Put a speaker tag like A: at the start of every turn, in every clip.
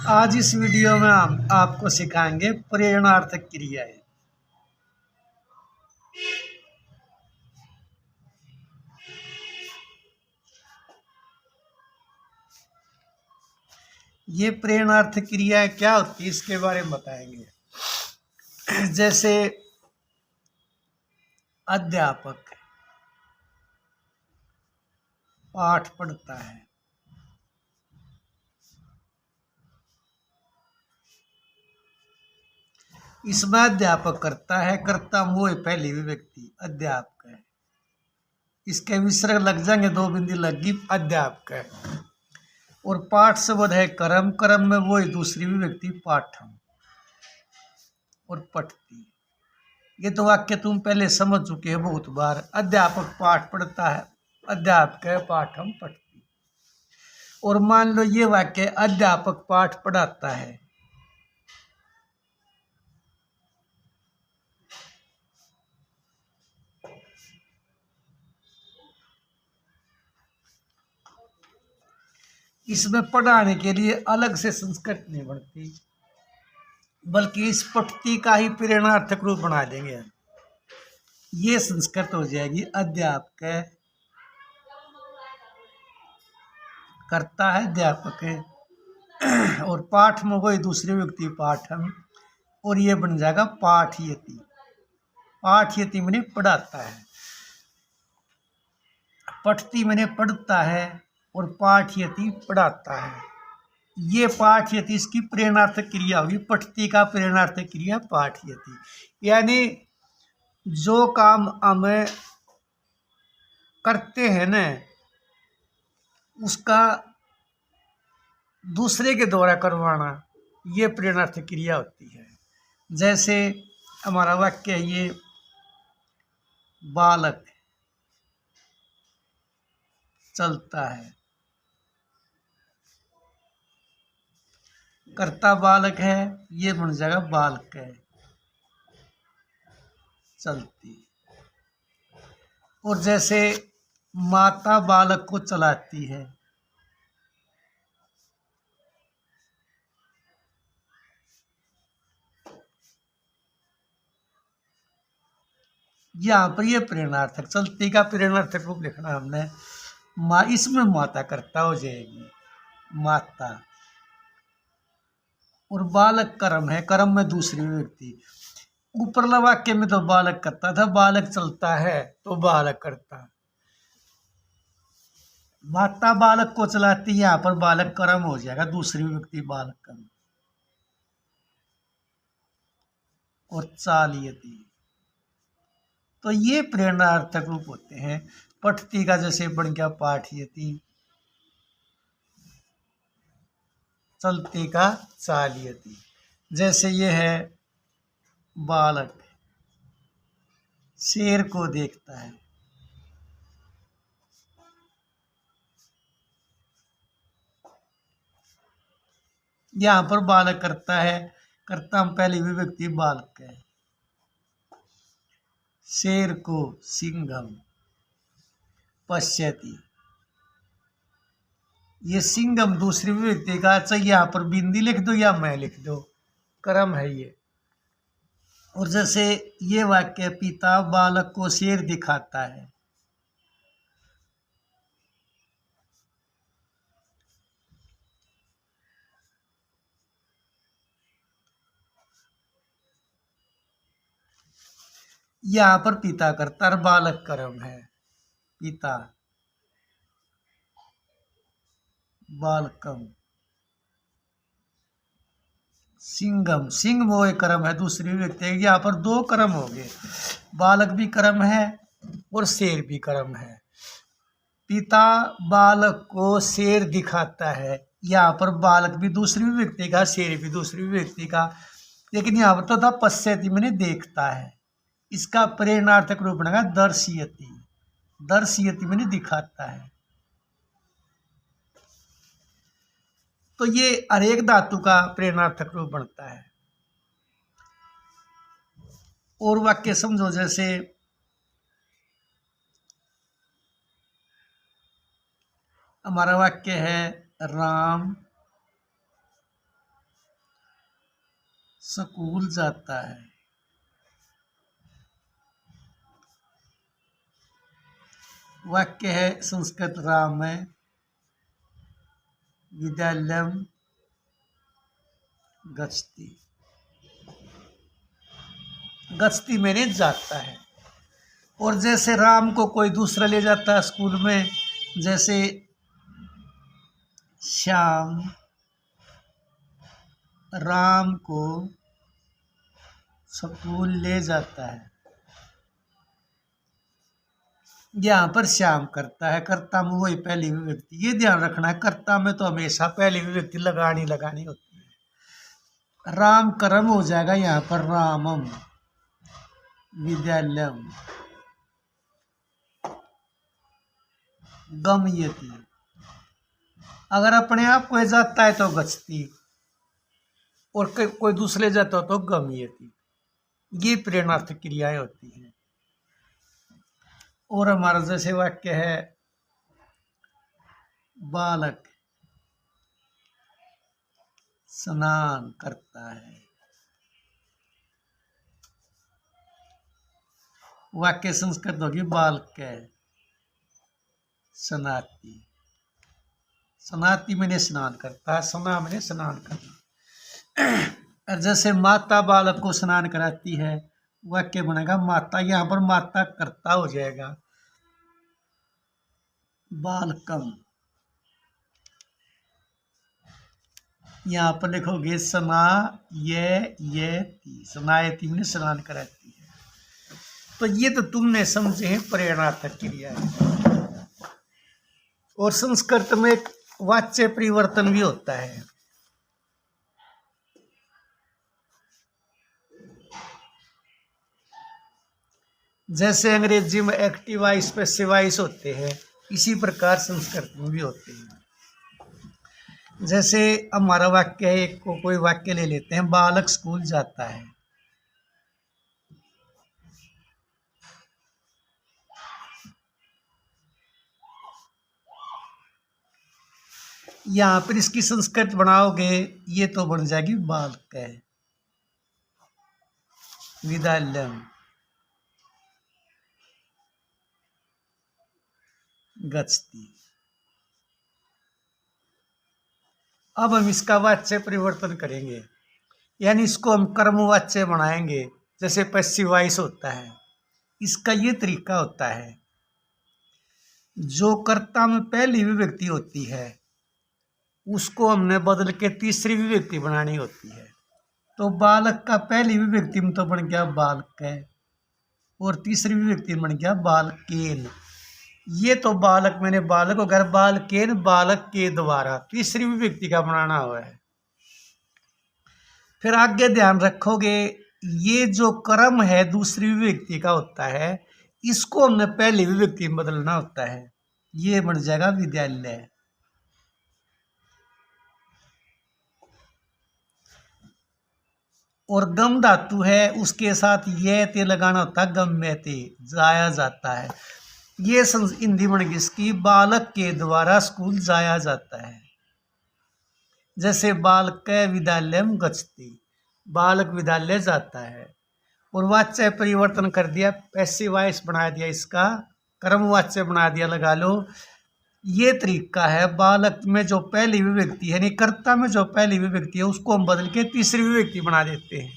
A: आज इस वीडियो में हम आपको सिखाएंगे प्रेरणार्थक क्रियाएं। ये प्रेरणार्थक क्रियाएं क्या होती है इसके बारे में बताएंगे। जैसे अध्यापक पाठ पढ़ता है, इसमें अध्यापक करता है, कर्ता वो पहली विभक्ति अध्यापक है। इसके विसर्ग लग जाएंगे, दो बिंदी लगी अध्यापक है। और पाठ शब्द है कर्म, कर्म में वो दूसरी विभक्ति पाठम और पठती। ये तो वाक्य तुम पहले समझ चुके हैं बहुत बार। अध्यापक पाठ पढ़ता है, अध्यापक है पाठम पठती। और मान लो ये वाक्य अध्यापक पाठ पढ़ाता है, इसमें पढ़ाने के लिए अलग से संस्कृत नहीं बनती, बल्कि इस पठती का ही प्रेरणार्थक रूप बना देंगे। ये संस्कृत हो जाएगी अध्यापक करता है, अध्यापक है और पाठ में कोई दूसरी व्यक्ति पाठम, और ये बन जाएगा पाठयति। पाठयति मैंने पढ़ाता है, पठती मैंने पढ़ता है और पाठयति पढ़ाता है। ये पाठयति इसकी प्रेरणार्थक क्रिया होगी। पठती का प्रेरणार्थक क्रिया पाठयति, यानी जो काम हमें करते हैं न, उसका दूसरे के द्वारा करवाना, ये प्रेरणार्थक क्रिया होती है। जैसे हमारा वाक्य है ये बालक चलता है, कर्ता बालक है, ये बन जाएगा बालक है चलती। और जैसे माता बालक को चलाती है, यहाँ पर ये प्रेरणार्थक चलती का प्रेरणार्थक रूप लिखना हमने। माँ, इसमें माता कर्ता हो जाएगी माता, और बालक कर्म है, कर्म में दूसरी व्यक्ति। ऊपरला वाक्य में तो बालक करता था, बालक चलता है तो बालक करता। माता बालक को चलाती है, यहाँ पर बालक कर्म हो जाएगा, दूसरी व्यक्ति बालक कर्म। और चालियती, तो ये प्रेरणार्थक रूप होते हैं। पठती का जैसे बन गया पाठयति, चलती का चालियति। जैसे ये है बालक शेर को देखता है, यहाँ पर बालक करता है, कर्ता में पहली विभक्ति बालक है। शेर को सिंघम पश्यति, ये सिंघम दूसरी विभक्ति का। चाहिए यहाँ पर बिंदी लिख दो या मैं लिख दो, कर्म है ये। और जैसे ये वाक्य पिता बालक को शेर दिखाता है, यहाँ पर पिता करता और बालक कर्म है, पिता बालकम। सिंघम, सिंह वो एक कर्म है, दूसरी व्यक्ति है। यहाँ पर दो कर्म हो गए, बालक भी कर्म है और शेर भी कर्म है। पिता बालक को शेर दिखाता है, यहाँ पर बालक भी दूसरी व्यक्ति का, शेर भी दूसरी व्यक्ति का। लेकिन यहाँ पर तो था पश्यति मैंने देखता है, इसका प्रेरणार्थक रूप बनेगा दर्शयति। दर्शयति मैंने दिखाता है। तो ये अरेक धातु का प्रेरणार्थक रूप बनता है। और वाक्य समझो, जैसे हमारा वाक्य है राम स्कूल जाता है। वाक्य है संस्कृत राम है विद्यालयम गच्छति। गच्छति मैंने जाता है। और जैसे राम को कोई दूसरा ले जाता है स्कूल में, जैसे श्याम राम को स्कूल ले जाता है। यहाँ पर श्याम करता है, कर्ता में वही पहली विभक्ति। ये ध्यान रखना है, कर्ता में तो हमेशा पहली विभक्ति लगानी होती है। राम कर्म हो जाएगा यहाँ पर रामम विद्यालयम गमयति। अगर अपने आप कोई जाता है तो गच्छति, और कोई दूसरे जाता हो तो गमयति। ये प्रेरणार्थक क्रियाएं होती हैं। और हमारा जैसे वाक्य है बालक स्नान करता है। वाक्य संस्कृत होगी बालक स्नाति। स्नाति मैंने स्नान करता है, स्ना मैंने स्नान करना। जैसे माता बालक को स्नान कराती है, वाक्य बनेगा माता। यहाँ पर माता कर्ता हो जाएगा बालकम। यहाँ पर लिखोगे सना ये सनायती में स्नान कराती है। तो ये तो तुमने समझे हैं प्रेरणार्थक क्रिया है। और संस्कृत में एक वाच्य परिवर्तन भी होता है। जैसे अंग्रेजी में एक्टिव वॉइस पैसिव वॉइस होते हैं, इसी प्रकार संस्कृत में भी होते हैं। जैसे हमारा वाक्य है, एक को कोई वाक्य ले लेते हैं, बालक स्कूल जाता है। यहाँ पर इसकी संस्कृत बनाओगे, ये तो बन जाएगी बालक विद्यालयम गच्छति। अब हम इसका वाच्य परिवर्तन करेंगे, यानी इसको हम कर्मवाच्य बनाएंगे। जैसे पैसिव वॉइस होता है, इसका ये तरीका होता है, जो कर्ता में पहली विभक्ति होती है उसको हमने बदल के तीसरी विभक्ति बनानी होती है। तो बालक का पहली विभक्ति में तो बन गया बालक है, और तीसरी विभक्ति में बन गया बालकेन। ये तो बालक मैंने बालक को घर बालकेन बालक के द्वारा तीसरी विभक्ति का बनाना हुआ है। फिर आगे ध्यान रखोगे, ये जो कर्म है दूसरी विभक्ति का होता है, इसको हमने पहली विभक्ति में बदलना होता है। ये बन जाएगा विद्यालय। और गम धातु है, उसके साथ ये ते लगाना होता है, गम्यते जाया जाता है। ये हिंदी बन गई इसकी बालक के द्वारा स्कूल जाया जाता है। जैसे बालक विद्यालयम गच्छति, बालक विद्यालय जाता है। और वाच्य परिवर्तन कर दिया, पैसिव वॉइस बना दिया, इसका कर्मवाच्य बना दिया, लगा लो। ये तरीका है, बालक में जो पहली विभक्ति है, यानी कर्ता में जो पहली विभक्ति है उसको हम बदल के तीसरी विभक्ति बना देते हैं,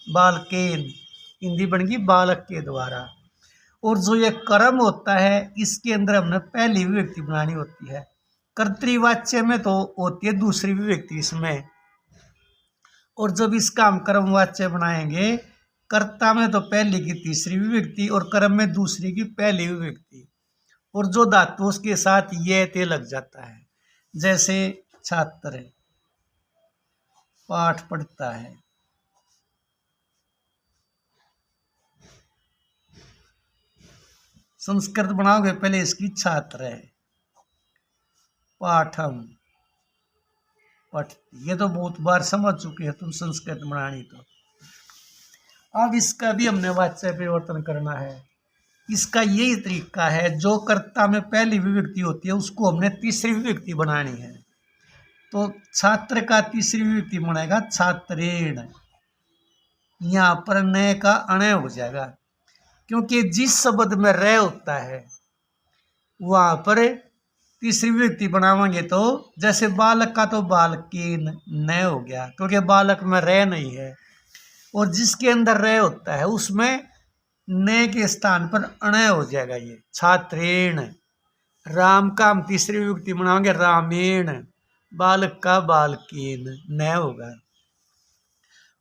A: बालकेन। हिंदी बन गई बालक के द्वारा। और जो ये कर्म होता है, इसके अंदर हमने पहली विभक्ति बनानी होती है। कर्तृवाच्य में तो होती है दूसरी विभक्ति इसमें। और जब इसका हम कर्मवाच्य बनाएंगे, कर्ता में तो पहली की तीसरी विभक्ति और कर्म में दूसरी की पहली विभक्ति, और जो धातु उसके साथ ये ते लग जाता है। जैसे छात्र पाठ पढ़ता है, संस्कृत बनाओगे पहले इसकी छात्र है, पाठम पठती। ये तो बहुत बार समझ चुके हैं तुम संस्कृत बनानी। तो अब इसका भी हमने वाच्य परिवर्तन करना है। इसका यही तरीका है, जो कर्ता में पहली विभक्ति होती है उसको हमने तीसरी विभक्ति बनानी है। तो छात्र का तीसरी विभक्ति बनेगा छात्रेण। यहाँ पर न का अण हो जाएगा, क्योंकि जिस शब्द में र होता है वहां पर तीसरी विभक्ति बनावांगे तो जैसे बालक का तो बालकीन न हो गया, क्योंकि बालक में र नहीं है। और जिसके अंदर र होता है उसमें न के स्थान पर अण हो जाएगा। ये छात्रेण, राम का हम तीसरी विभक्ति बनाएंगे रामेण, बालक का बालकीन न होगा।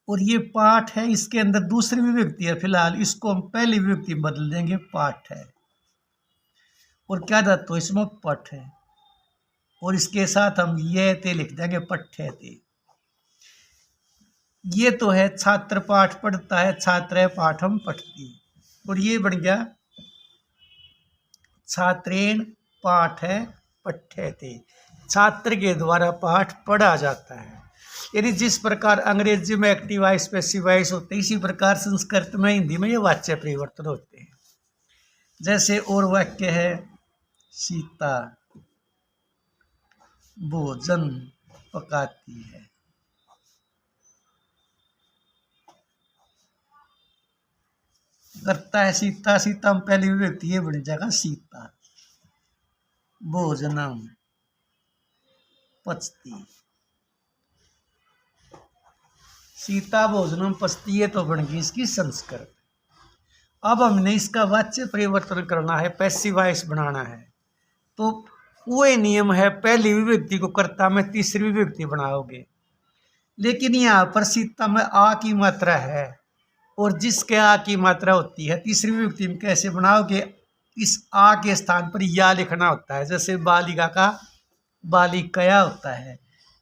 A: और ये पाठ है, इसके अंदर दूसरी विभक्ति है, फिलहाल इसको हम पहली विभक्ति बदल देंगे, पाठ है। और क्या धातु इसमें पठ है, और इसके साथ हम ये ते लिख देंगे पठ्य ते। ये तो है छात्र पाठ पढ़ता है, छात्र पाठम पठती, और ये बन गया छात्रेण पाठ है पठ्यते, छात्र के द्वारा पाठ पढ़ा जाता है। यानी जिस प्रकार अंग्रेजी में एक्टिव वॉइस पैसिव वॉइस होते हैं, इसी प्रकार संस्कृत में हिंदी में ये वाच्य परिवर्तन होते हैं। जैसे और वाक्य है सीता भोजन पकाती है। करता है सीता, सीता में पहली विभक्ति ये बन जाएगा सीता। भोजनम पचती, सीता भोजनम पचती, ये तो बन गई इसकी संस्कृत। अब हमने इसका वाच्य परिवर्तन करना है, पैसिव वॉइस बनाना है, तो वही नियम है, पहली विभक्ति को कर्ता में तीसरी विभक्ति बनाओगे। लेकिन यहाँ पर सीता में आ की मात्रा है, और जिसके आ की मात्रा होती है तीसरी विभक्ति में कैसे बनाओगे, इस आ के स्थान पर या लिखना होता है। जैसे बालिका का बालिकया होता है,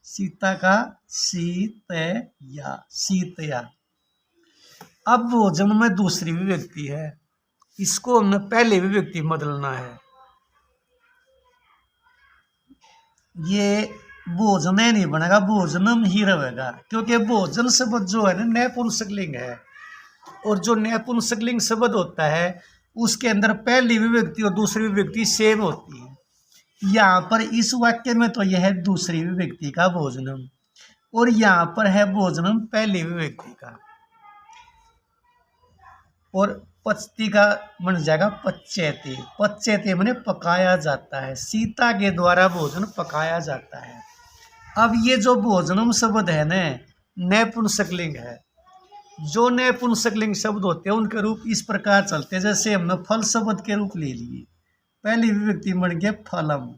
A: सीता का सीतया, सीतया। अब भोजन में दूसरी विभक्ति है, इसको हमने पहले विभक्ति बदलना है। ये भोजन नहीं बनेगा, भोजनम ही रहेगा, क्योंकि भोजन शब्द जो है ना नपुंसकलिंग है, और जो नपुंसकलिंग शब्द होता है उसके अंदर पहली विभक्ति और दूसरी विभक्ति सेम होती है। यहाँ पर इस वाक्य में तो यह है दूसरी विभक्ति का भोजनम, और यहाँ पर है भोजनम पहली विभक्ति का, और पचती का बन जाएगा पच्यते। पच्यते माने पकाया जाता है, सीता के द्वारा भोजन पकाया जाता है। अब ये जो भोजनम शब्द है ना नपुंसकलिंग है, जो नपुंसकलिंग शब्द होते हैं उनके रूप इस प्रकार चलते हैं। जैसे हमने फल शब्द के रूप ले लिए, पहली विभक्ति बन गया फलम,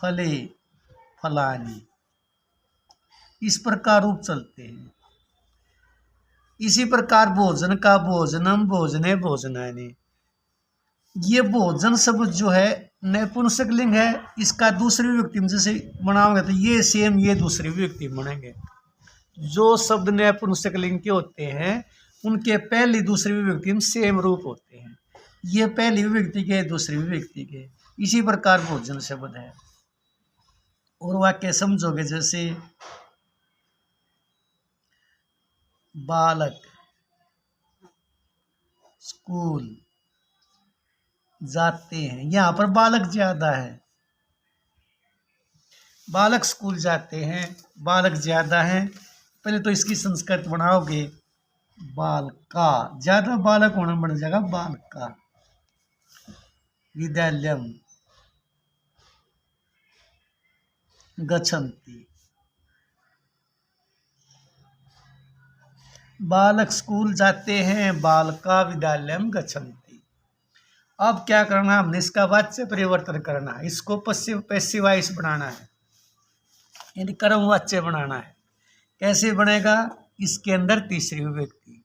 A: फले फलानी, इस प्रकार रूप चलते हैं। इसी प्रकार भोजन का भोजनम, भोजने भोजनानि, ये भोजन शब्द जो है नपुंसकलिंग है, इसका दूसरी विभक्ति में जैसे बनाओगे तो ये सेम ये दूसरी विभक्ति बनेंगे। जो शब्द नपुंसकलिंग के होते हैं उनके पहली दूसरी विभक्ति में सेम रूप होते हैं, ये पहली विभक्ति के दूसरी विभक्ति के। इसी प्रकार भोजन शब्द है। और वाक्य समझोगे, जैसे बालक स्कूल जाते हैं, यहाँ पर बालक ज्यादा है, बालक स्कूल जाते हैं, बालक ज्यादा है। पहले तो इसकी संस्कृत बनाओगे बालका, ज्यादा बालक होना बन जाएगा बालका। विद्यालयम गच्छन्ति, बालक स्कूल जाते हैं, बालका विद्यालयम गच्छन्ति। अब क्या करना है, हमने इसका वाच्य परिवर्तन करना है, इसको पैसिव वॉइस बनाना है, यानी कर्म वाच्य बनाना है। कैसे बनेगा, इसके अंदर तीसरी विभक्ति।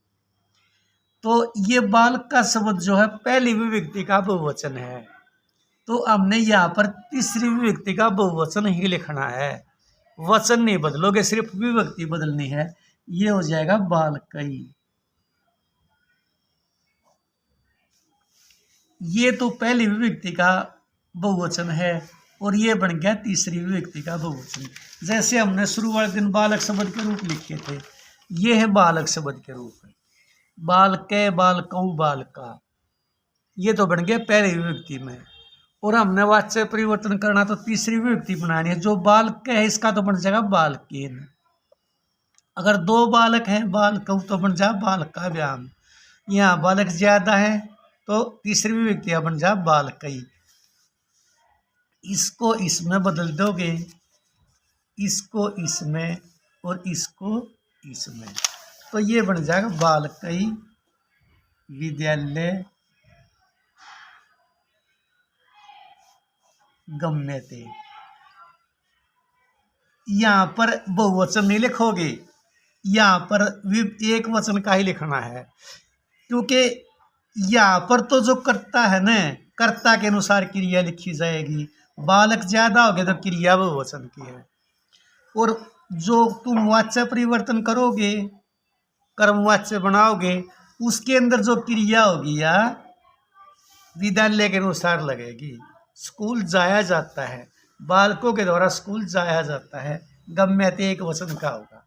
A: तो ये बालक का शब्द जो है पहली विभक्ति का बहुवचन है, तो हमने यहाँ पर तीसरी विभक्ति का बहुवचन ही लिखना है, वचन नहीं बदलोगे, सिर्फ विभक्ति बदलनी है। ये हो जाएगा बालकई। ये तो पहली विभक्ति का बहुवचन है, और ये बन गया तीसरी विभक्ति का बहुवचन। जैसे हमने शुरू वाले दिन बालक शब्द के रूप लिखे थे, ये है बालक शब्द के रूप, बालके बालकऊ बालका, ये तो बन गया पहली विभक्ति में। और हमने वाच्य परिवर्तन करना तो तीसरी विभक्ति बनानी है, जो बालक है इसका तो बन जाएगा बालकेन। अगर दो बालक हैं, बालकौ तो बन जा बालकाभ्याम। यहाँ बालक ज्यादा है तो तीसरी विभक्ति बन जा बालकई। इसको इसमें बदल दोगे, इसको इसमें और इसको इसमें, तो ये बन जाएगा बालकई विद्यालय गम्यते। यहाँ पर बहुवचन नहीं लिखोगे, यहाँ पर एक वचन का ही लिखना है, क्योंकि यहाँ पर तो जो कर्ता है ना, कर्ता के अनुसार क्रिया लिखी जाएगी। बालक ज्यादा हो गए तो क्रिया बहुवचन की है। और जो तुम वाच्य परिवर्तन करोगे, कर्मवाच्य बनाओगे, उसके अंदर जो क्रिया होगी या विद्यालय के अनुसार लगेगी। स्कूल जाया जाता है, बालकों के द्वारा स्कूल जाया जाता है, गम्यते एक वचन का होगा।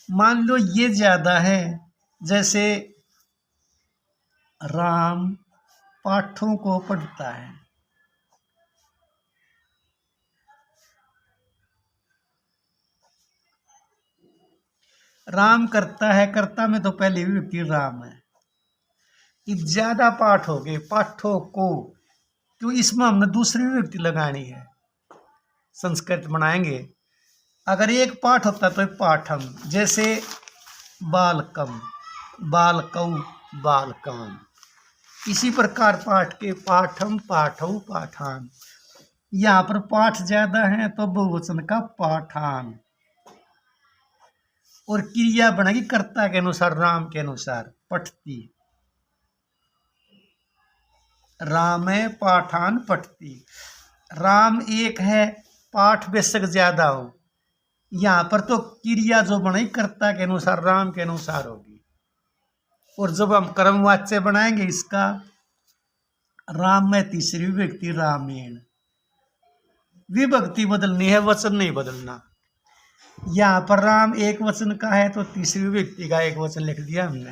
A: मान लो ये ज्यादा है, जैसे राम पाठों को पढ़ता है, राम करता है, कर्ता में तो पहली विभक्ति राम है। ये ज्यादा पाठ हो गए, पाठों को, क्यों इसमें हमने दूसरी विभक्ति लगानी है, संस्कृत बनाएंगे। अगर एक पाठ होता तो पाठम, जैसे बालकम, बालकौ, बालकान। इसी प्रकार पाठ के पाठम, पाठौ, पाठान। यहाँ पर पाठ ज्यादा है तो बहुवचन का पाठान। और क्रिया बनेगी कर्ता के अनुसार, राम के अनुसार, पठती। रामे पाठान पठती। राम एक है, पाठ बेशक ज्यादा हो, यहाँ पर तो क्रिया जो बनेगी कर्ता के अनुसार, राम के अनुसार होगी। और जब हम कर्मवाच्य बनाएंगे इसका, राम में तीसरी विभक्ति रामेण। विभक्ति बदलनी है, वचन नहीं बदलना। यहाँ पर राम एक वचन का है तो तीसरी विभक्ति का एक वचन लिख दिया हमने।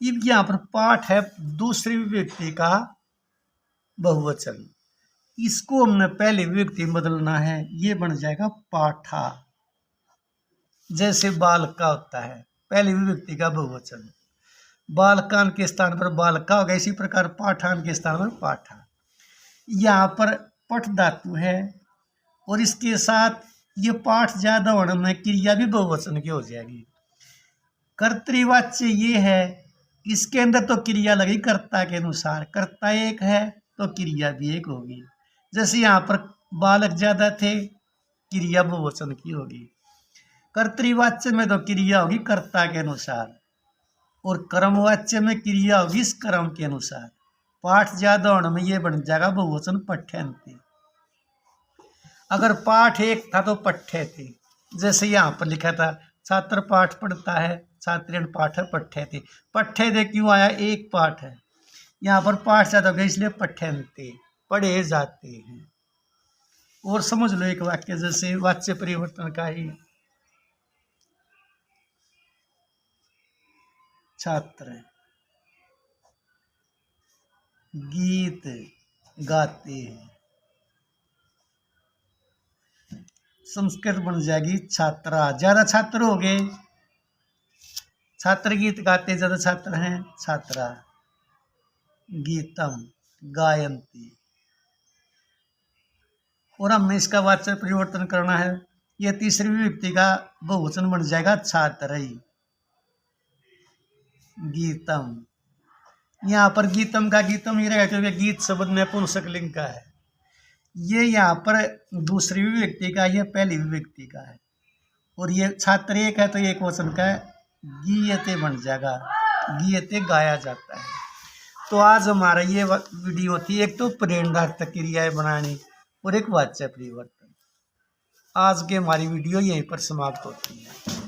A: अब यहाँ पर पाठ है दूसरी विभक्ति का बहुवचन, इसको हमने पहली विभक्ति में बदलना है, ये बन जाएगा पाठा। जैसे बालका होता है, पहली विभक्ति का बहुवचन, बालकान के स्थान पर बालका होगा। इसी प्रकार पाठान के स्थान पर पाठा। यहाँ पर पठ धातु है और इसके साथ ये पाठ ज्यादा होने में क्रिया भी बहुवचन की हो जाएगी। कर्तृवाच्य ये है, इसके अंदर तो क्रिया लगी कर्ता के अनुसार, कर्ता एक है तो क्रिया भी एक होगी। जैसे यहाँ पर बालक ज्यादा थे, क्रिया बहुवचन की होगी। कर्तृवाच्य में तो क्रिया होगी कर्ता के अनुसार, और कर्मवाच्य में क्रिया होगी इस कर्म के अनुसार। पाठ ज्यादा होने में ये बन जाएगा बहुवचन पठ्यन्ते। अगर पाठ एक था तो पठ्य थे, जैसे यहाँ पर लिखा था छात्र पाठ पढ़ता है, छात्रेण पाठ पठ्य थे। पठ्य थे क्यों आया, एक पाठ है, यहाँ पर पाठ ज्यादा हो गया इसलिए पठ्यन्ते, पढ़े जाते हैं। और समझ लो एक वाक्य, जैसे वाच्य परिवर्तन का ही, छात्र गीत गाते हैं, संस्कृत बन जाएगी छात्रा। ज्यादा छात्र हो गए, छात्र गीत गाते, ज्यादा छात्र हैं, छात्रा। गीतम गायन्ति। और हमने इसका वाच्य परिवर्तन करना है, यह तीसरी विभक्ति का बहुवचन बन जाएगा छात्रई। गीतम, यहाँ पर गीतम का गीतम ही रहेगा क्योंकि गीत शब्द में पुंसक लिंग का है। ये यहाँ पर दूसरी विभक्ति का, यह पहली विभक्ति का है। और ये छात्र एक है तो एक वचन का है, गीयते बन जाएगा, गीयते गाया जाता है। तो आज हमारा ये वीडियो थी, एक तो प्रेरणार्थक क्रियाएं बनानी और एक वाच्य परिवर्तन। आज की हमारी वीडियो यहीं पर समाप्त होती है।